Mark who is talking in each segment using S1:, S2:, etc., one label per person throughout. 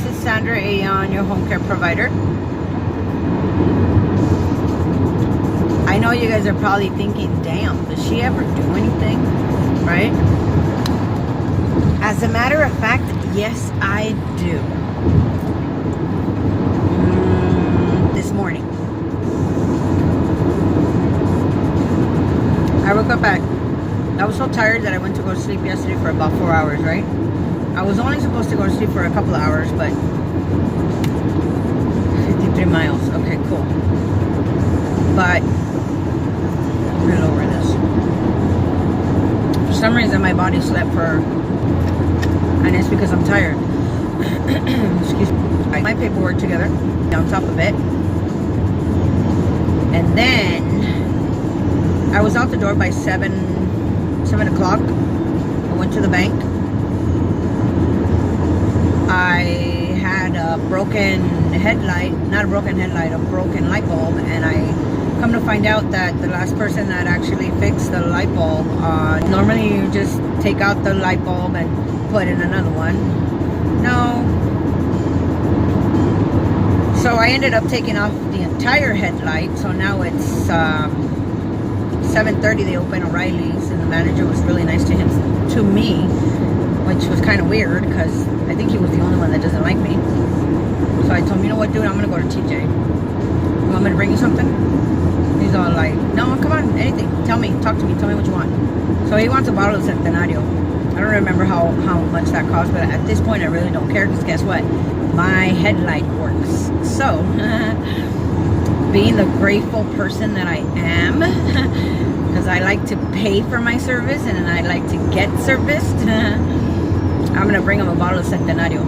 S1: this is Sandra Ayon, your home care provider. I know you guys are probably thinking, damn, does she ever do anything? Right? As a matter of fact, yes, I do. This morning. I woke up I was so tired that I went to go to sleep yesterday for about 4 hours, right? I was only supposed to go to sleep for a couple of hours, but 53 miles. Okay, cool. But I'm gonna lower this. For some reason, my body slept and it's because I'm tired. Excuse me. I got my paperwork together, on top of it, and then I was out the door by 7 o'clock. I went to the bank. I had a broken headlight, not a broken headlight, a broken light bulb, and I come to find out that the last person that actually fixed the light bulb, normally you just take out the light bulb and put in another one. No. So I ended up taking off the entire headlight, so now it's 7:30, they open O'Reilly's, and the manager was really nice to me, which was kind of weird because I think he was the only one that doesn't like me. So I told him, you know what, dude, I'm gonna go to TJ. You want me to bring you something? He's all like, no, come on, anything. Tell me, talk to me, tell me what you want. So he wants a bottle of Centenario. I don't remember how much that cost, but at this point I really don't care because guess what? My headlight works. So being the grateful person that I am, because I like to pay for my service and I like to get serviced, I'm going to bring him a bottle of Centenario.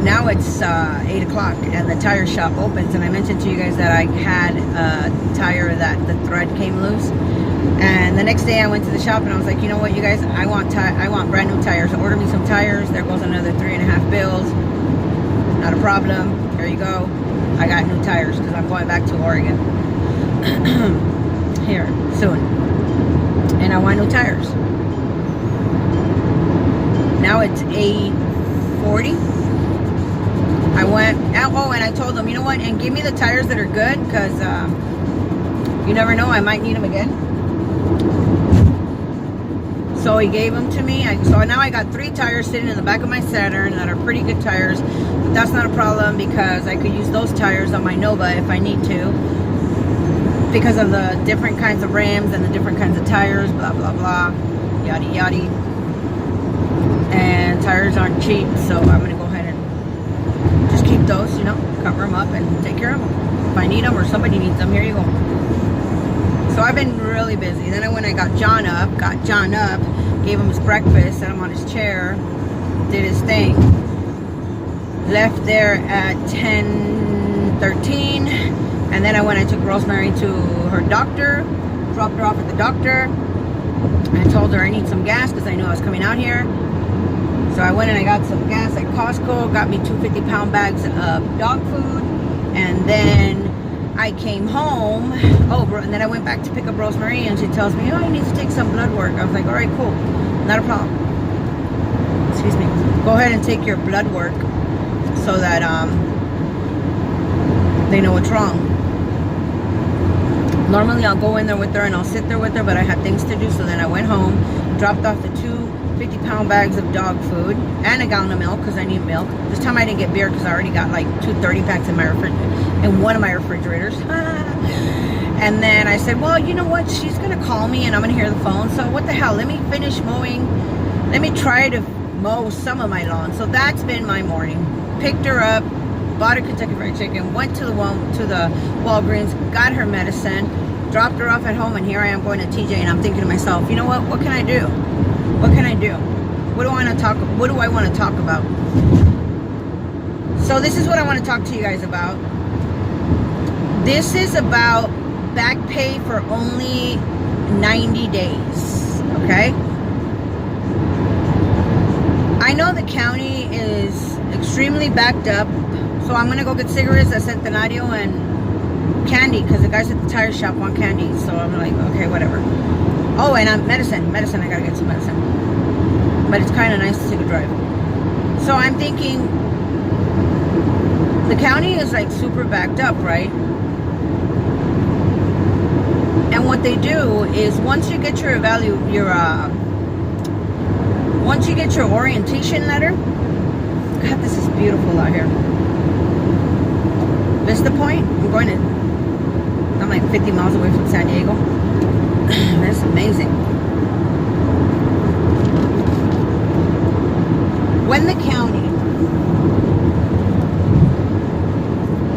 S1: Now it's 8 o'clock and the tire shop opens, and I mentioned to you guys that I had a tire that the thread came loose. And the next day I went to the shop and I was like, you know what, you guys, I want brand new tires. Order me some tires. There goes another 3.5 bills. Not a problem. Here you go. I got new tires because I'm going back to Oregon here soon, and I want new tires. Now it's 8:40. I went, oh, and I told them, you know what, and give me the tires that are good because you never know, I might need them again. So he gave them to me. So now I got 3 tires sitting in the back of my Saturn that are pretty good tires. But that's not a problem because I could use those tires on my Nova if I need to, because of the different kinds of rims and the different kinds of tires, blah, blah, blah, yada, yada. And tires aren't cheap, so I'm going to go ahead and just keep those, you know, cover them up and take care of them. If I need them or somebody needs them, here you go. So I've been really busy. Then I got John up, gave him his breakfast, set him on his chair, did his thing. Left there at 10:13, and then I took Rosemary to her doctor, dropped her off at the doctor. I told her I need some gas because I knew I was coming out here. So I went and I got some gas at Costco, got me 2 50-pound bags of dog food, and then I came home, and then I went back to pick up Rosemary, and she tells me, oh, you need to take some blood work. I was like, all right, cool, not a problem. Excuse me. Go ahead and take your blood work so that they know what's wrong. Normally I'll go in there with her and I'll sit there with her, but I had things to do, so then I went home, dropped off the 2 50-pound bags of dog food and a gallon of milk because I need milk. This time I didn't get beer because I already got like 2 30-packs in my one of my refrigerators. And then I said, well, you know what? She's going to call me and I'm going to hear the phone. So what the hell? Let me finish mowing. Let me try to mow some of my lawn. So that's been my morning. Picked her up, bought a Kentucky Fried Chicken, went to the Walgreens, got her medicine, dropped her off at home, and here I am going to TJ, and I'm thinking to myself, you know what can I do? What can I do? What do I want to talk about? So this is what I want to talk to you guys about. This is about back pay for only 90 days, okay? I know the county is extremely backed up, so I'm going to go get cigarettes at Centenario and candy, because the guys at the tire shop want candy, so I'm like, okay, whatever. Oh, and medicine, I gotta get some medicine, but it's kind of nice to take a drive. So I'm thinking the county is like super backed up, right? And what they do is once you get your once you get your orientation letter, God, this is beautiful out here. Vista Point, I'm like 50 miles away from San Diego. That's amazing. When the county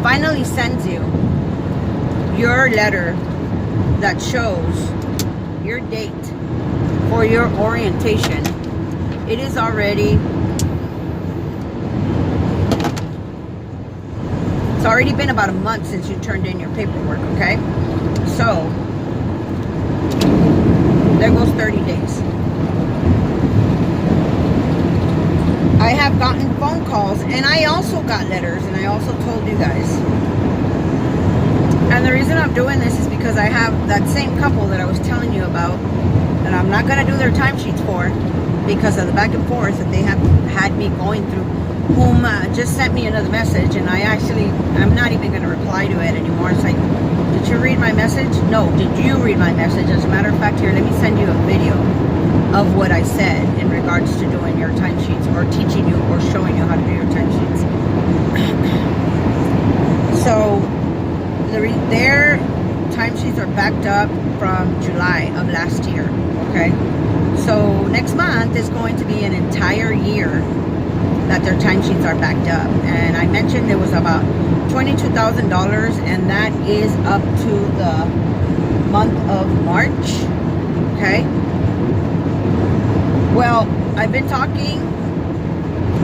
S1: finally sends you your letter that shows your date for your orientation, it is already, it's already been about a month since you turned in your paperwork, okay? So, there goes 30 days. I have gotten phone calls, and I also got letters, and I also told you guys. And the reason I'm doing this is because I have that same couple that I was telling you about that I'm not going to do their timesheets for because of the back and forth that they have had me going through, whom just sent me another message, and I'm not even going to reply to it anymore. It's like, did you read my message? No, did you read my message? As a matter of fact, here, let me send you a video of what I said in regards to doing your timesheets or teaching you or showing you how to do your timesheets. So their timesheets are backed up from July of last year, okay? So next month is going to be an entire year that their timesheets are backed up. And I mentioned it was about $22,000, and that is up to the month of March, okay? Well, I've been talking,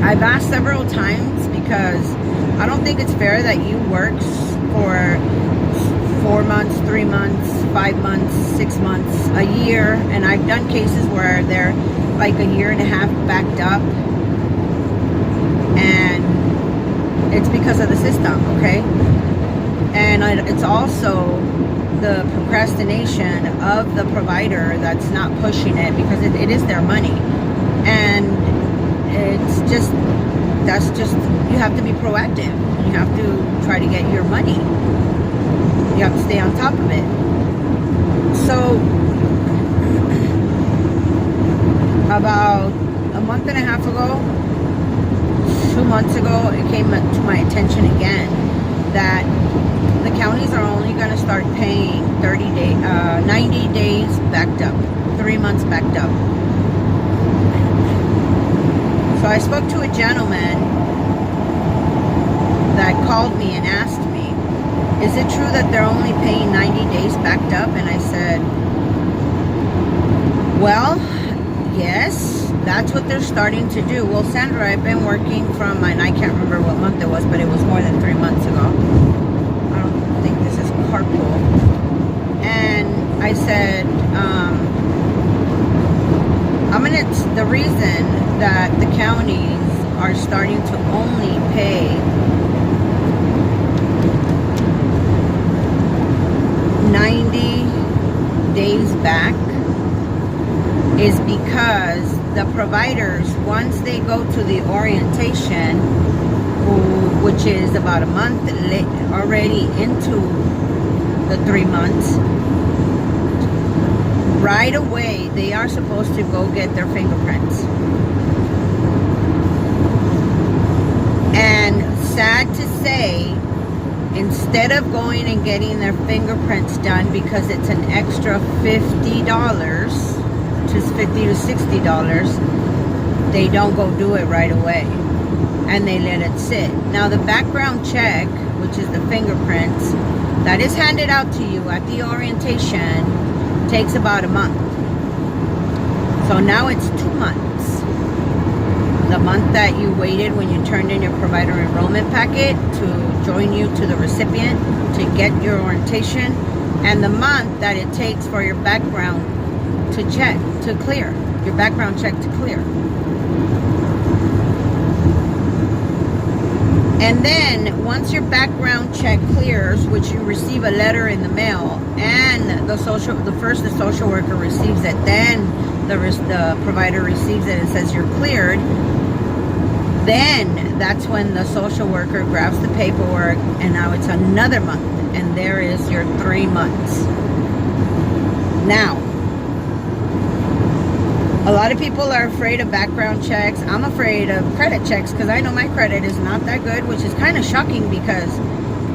S1: I've asked several times because I don't think it's fair that you work for 4 months, 3 months, 5 months, 6 months, a year, and I've done cases where they're like a year and a half backed up, and it's because of the system, okay? And it's also the procrastination of the provider that's not pushing it because it is their money, and it's just, that's just, you have to be proactive. You have to try to get your money. You have to stay on top of it. So about a month and a half ago, 2 months ago, it came to my attention again that the counties are only going to start paying 90 days backed up, 3 months backed up. So I spoke to a gentleman that called me and asked me, is it true that they're only paying 90 days backed up? And I said, well, yes, that's what they're starting to do. Well, Sandra, I've been working from, and I can't remember what month it was, but it was more than 3 months ago. I don't think this is carpool. And I said, the reason that the counties are starting to only pay 90 days back is because the providers, once they go to the orientation, which is about a month already into the 3 months, right away they are supposed to go get their fingerprints. And sad to say, instead of going and getting their fingerprints done, because it's an extra $50 to $50 to $60, they don't go do it right away, and they let it sit. Now the background check, which is the fingerprints, that is handed out to you at the orientation, takes about a month. So now it's 2 months. The month that you waited when you turned in your provider enrollment packet to join you to the recipient to get your orientation, and the month that it takes for your background to check, to clear, your background check to clear. And then once your background check clears, which you receive a letter in the mail, and the social worker receives it, then the provider receives it and says you're cleared, Then that's when the social worker grabs the paperwork, and now it's another month, and there is your 3 months. Now, a lot of people are afraid of background checks. I'm afraid of credit checks because I know my credit is not that good, which is kind of shocking because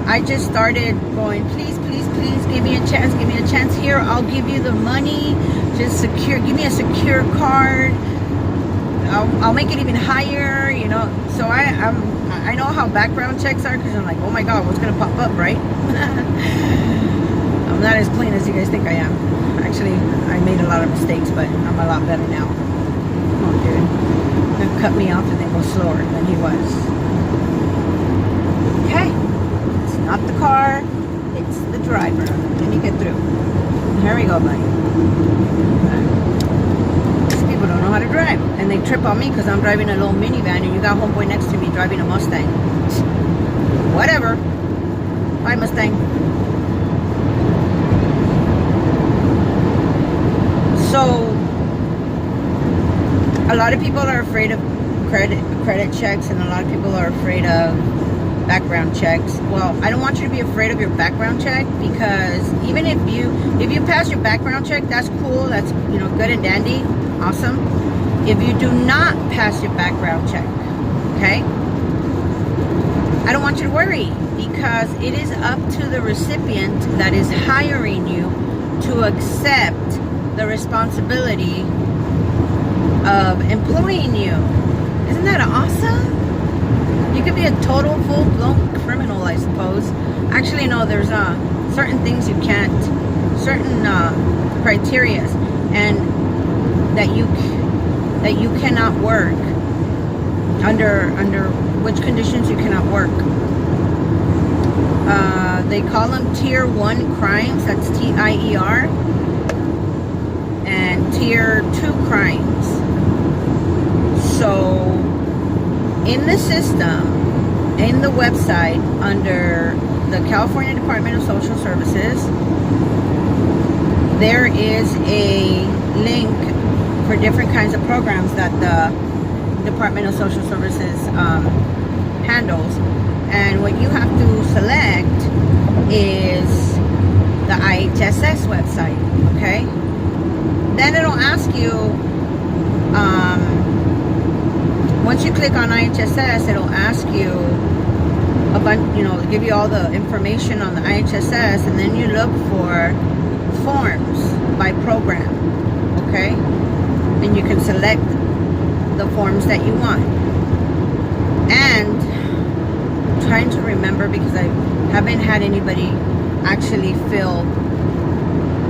S1: I just started going, please, please, please, give me a chance, give me a chance here. I'll give you the money. Just give me a secure card. I'll make it even higher, you know. So I know how background checks are because I'm like, oh my God, what's gonna pop up, right? I'm not as clean as you guys think I am. Actually, I made a lot of mistakes, but I'm a lot better now. Come on, dude. Gonna cut me off and then go slower than he was. Okay. It's not the car, it's the driver. Let me get through. Here we go, buddy. These people don't know how to drive. And they trip on me because I'm driving a little minivan and you got homeboy next to me driving a Mustang. Whatever. Bye, Mustang. So, a lot of people are afraid of credit checks, and a lot of people are afraid of background checks. Well, I don't want you to be afraid of your background check, because even if you pass your background check, that's cool. That's, you know, good and dandy, awesome. If you do not pass your background check, okay, I don't want you to worry, because it is up to the recipient that is hiring you to accept the responsibility of employing you. Isn't that awesome? You could be a total full-blown criminal, I suppose. Actually, no, there's certain things you can't, certain criteria, and that you cannot work under which conditions you cannot work. They call them tier 1 crimes, that's TIER, and tier 2 crimes. So in the system, in the website, under the California Department of Social Services, there is a link for different kinds of programs that the Department of Social Services handles. And what you have to select is the IHSS website, okay? Then it'll ask you, once you click on IHSS, it'll ask you a bunch, you know, give you all the information on the IHSS, and then you look for forms by program, okay? And you can select the forms that you want. And I'm trying to remember, because I haven't had anybody actually fill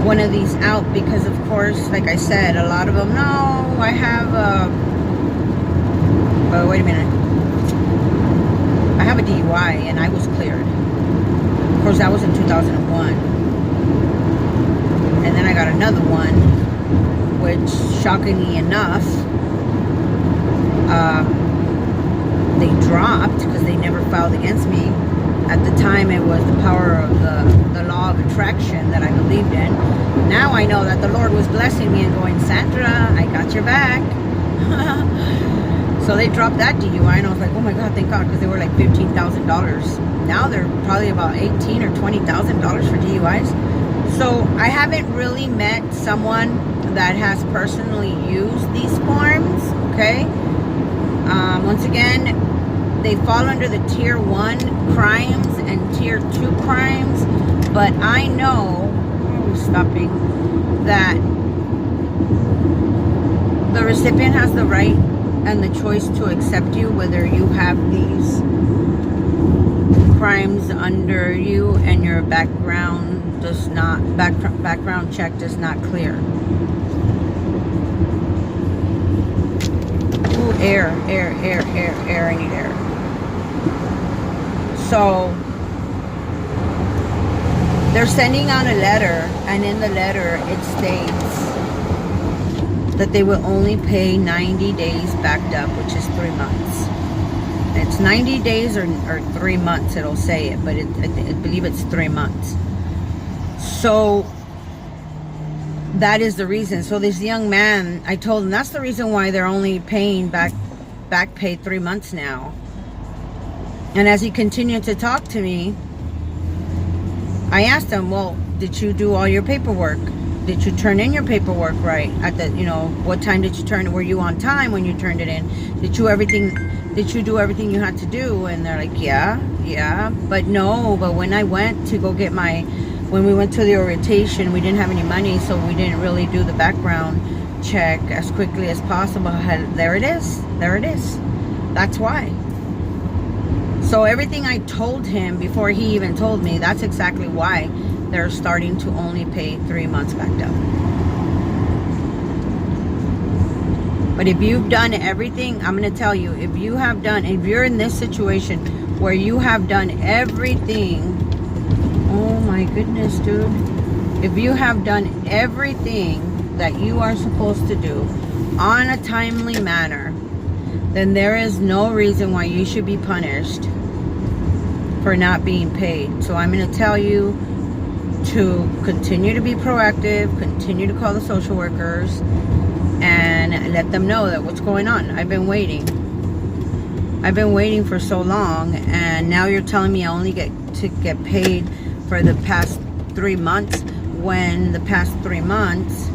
S1: one of these out, because of course, like I said, a lot of them, no, I have wait a minute, I have a DUI and I was cleared. Of course, that was in 2001, and then I got another one, which shockingly enough, they dropped because they never filed against me. At the time, it was the power of the law of attraction that I believed in. Now I know that the Lord was blessing me and going, Sandra, I got your back. So they dropped that DUI, and I was like, oh my God, thank God, because they were like $15,000. Now they're probably about $18,000 or $20,000 for DUIs. So I haven't really met someone that has personally used these forms, okay? Once again, they fall under the tier 1 crimes and tier 2 crimes, but I know, stopping, that the recipient has the right and the choice to accept you, whether you have these crimes under you and your background does not, background check does not clear. Ooh, air, I need air. So they're sending out a letter, and in the letter it states that they will only pay 90 days backed up, which is 3 months. It's 90 days or 3 months, it'll say it, but I believe it's 3 months. So that is the reason. So this young man, I told him that's the reason why they're only paying back back pay 3 months now. And as he continued to talk to me, I asked him, well, did you do all your paperwork? Did you turn in your paperwork right? At the, what time did you turn it? Were you on time when you turned it in? Did you do everything you had to do? And they're like, yeah. But when I went to go get when we went to the orientation, we didn't have any money, so we didn't really do the background check as quickly as possible. There it is. That's why. So everything I told him before he even told me, that's exactly why they're starting to only pay 3 months backed up. But if you've done everything, I'm going to tell you, if you're in this situation where you have done everything, oh my goodness, dude. If you have done everything that you are supposed to do on a timely manner, then there is no reason why you should be punished for not being paid. So I'm going to tell you to continue to be proactive, continue to call the social workers, and let them know that what's going on. I've been waiting for so long, and now you're telling me I only get paid for the past 3 months, when the past 3 months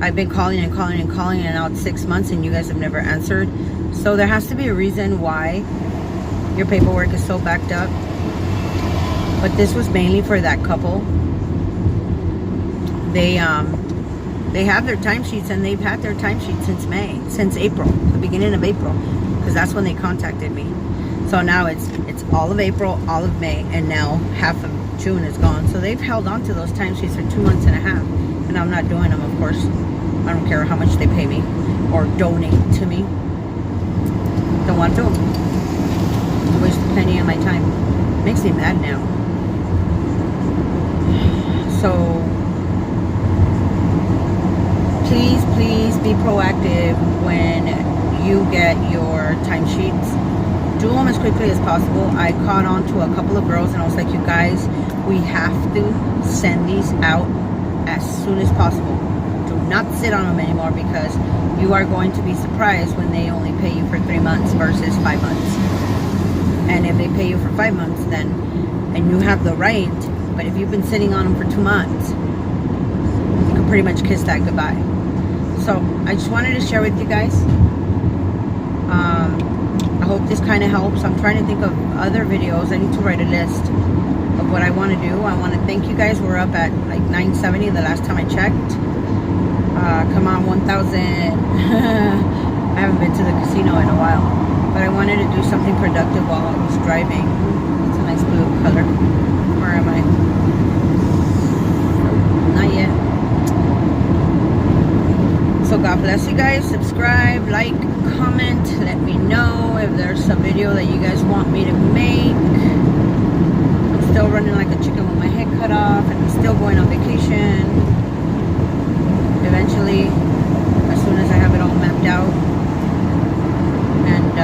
S1: I've been calling, and now it's 6 months and you guys have never answered. So there has to be a reason why your paperwork is so backed up. But this was mainly for that couple. They have their timesheets, and they've had their timesheets since April, the beginning of April, because that's when they contacted me. So now it's all of April, all of May, and now half of June is gone. So they've held on to those timesheets for 2 months and a half, and I'm not doing them, of course. I don't care how much they pay me or donate to me. Don't want to do them. Waste a penny of my time. Makes me mad now. So please be proactive when you get your timesheets. Do them as quickly as possible. I caught on to a couple of girls and I was like, you guys, we have to send these out as soon as possible. Do not sit on them anymore, because you are going to be surprised when they only pay you for 3 months versus 5 months. And if they pay you for 5 months, and you have the right, but if you've been sitting on them for 2 months, you can pretty much kiss that goodbye. So I just wanted to share with you guys. I hope this kind of helps. I'm trying to think of other videos. I need to write a list of what I want to do. I want to thank you guys. We're up at like 970 the last time I checked. Come on, 1,000. I haven't been to the casino in a while, but I wanted to do something productive while I was driving. It's a nice blue color. Where am I? Not yet. So God bless you guys. Subscribe, like, comment. Let me know if there's a video that you guys want me to make. I'm still running like a chicken with my head cut off, and I'm still going on vacation. Eventually, as soon as I have it all mapped out, and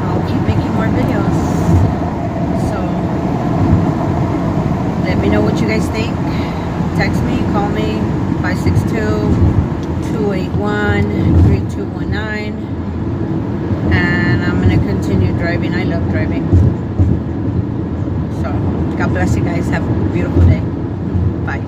S1: I'll keep making more videos. So let me know what you guys think. Text me, call me, 562-281-3219, and I'm gonna continue driving. I love driving. So God bless you guys. Have a beautiful day. Bye.